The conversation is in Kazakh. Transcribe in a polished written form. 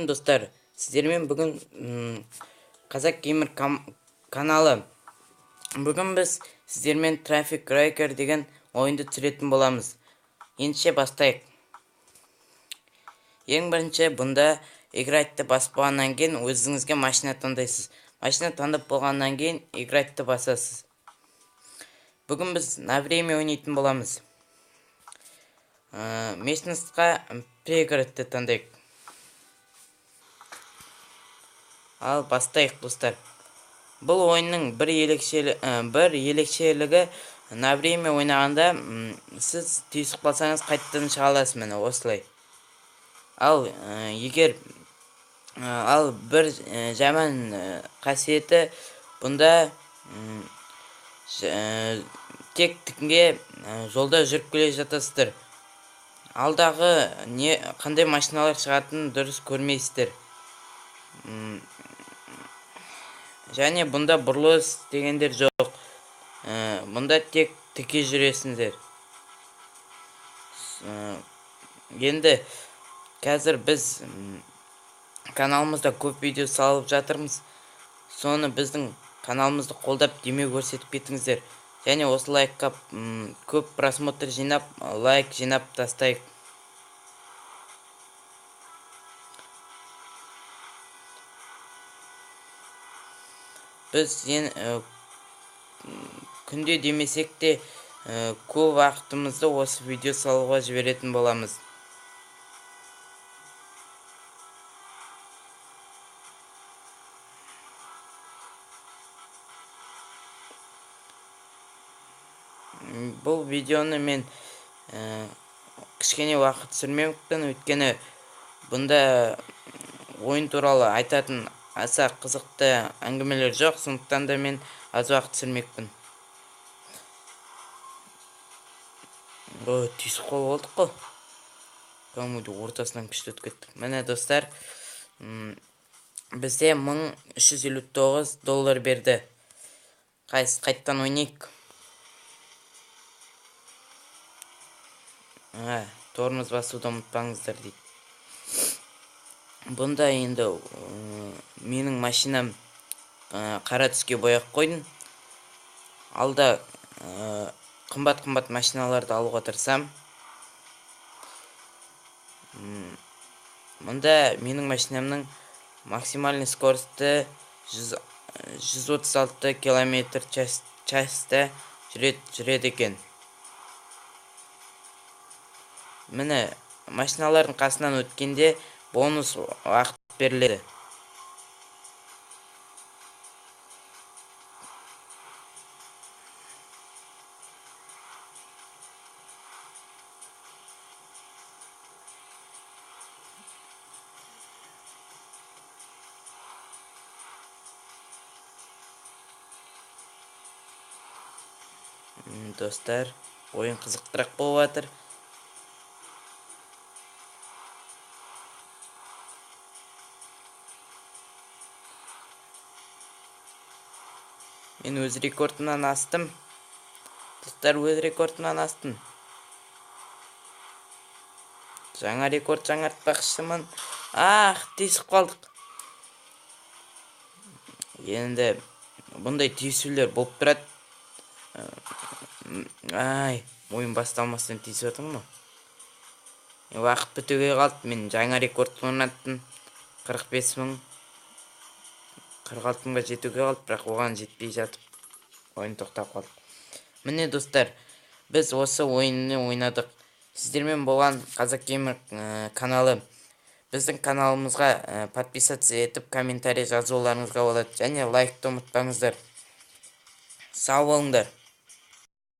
Достар, сіздермен бүгін Қазақ Геймер каналы. Бүгін біз сіздермен Traffic Racer деген ойынды түсіретін боламыз. Ендеше бастайық. Ең бірінші, бұнда играйтты басып болғаннан кейін өзіңізге машина таңдайсыз. Машина таңдап болғаннан кейін играйтты басасыз. Бүгін біз на время ойнайтын боламыз. Местностьқа пригородты таңдайық. Ал бастайық, достар. Бұл ойынның бір ерекшелігі на время ойнағанда сіз түйісіп қалсаңыз қайтадан шыға аласыз, міне осылай. Ал бір жаман қасиеті бұнда тек тікінге жолда жүріп келе жатасыздар. Алдағы қандай машиналар шығатынын дұрыс көрмейсіздер. Және бұнда бұрылыс дегендер жоқ. Бұнда тек тіке жүресіңдер. Енді қазір біз каналымызда көп видео салып жатырмыз. Соны біздің каналымызды қолдап демеу көрсетіп кетіңіздер. Және осы лайкқа көп просмотр жинап, лайк жинап тастайық. Біз күнде демесек те көп уақытымызды осы видео салуға жіберетін боламыз. Бұл видеоны мен кішкене уақыт сүрмекпін, өйткені бұнда ойын туралы айтатын аса қызықты әңгімелер жоқ, сондықтан да мен аз уақыт сүрмекпін. Түйісіп қол болдық қой. Кәдімгідей ортасынан күшті өтіп кеттік. Міне достар, бізде $1359 берді. Қайттан ойнайық. Тормоз басуды ұмытпаңыздар дейді. Бұнда енді менің машинам қара түске бояп қойдым. Алда қымбат машиналарды алуға тырысам. Мұнда менің машинамның максимальный скорості 136 км часта жүреді екен. Міне машиналардың қасынан өткенде бонус уақыт беріледі. Достар, ойын қызықтырақ болып жатыр. Мен өз рекордымнан астым. Достар, өз рекордымнан астым. Жаңа рекорд жаңартпақшымын. Түйісіп қалдық. Енді бұндай түйісулер болып тұрады. Ойын басталмастан түйісіп отырмын ма? Уақыт бітуге қалды. Мен жаңа рекорд орнаттым. 45.000. 46.000-ға жетуге қалды, бірақ оған жетпей жатып ойын тоқтап қалды. Міне достар, біз осы ойынны ойнадық. Сіздермен болған Қазақ Геймер каналы. Біздің каналымызға подписаться етіп, комментарий жазуларыңызға болады. Және лайкты ұмытпаңыздар. Сау болыңдар.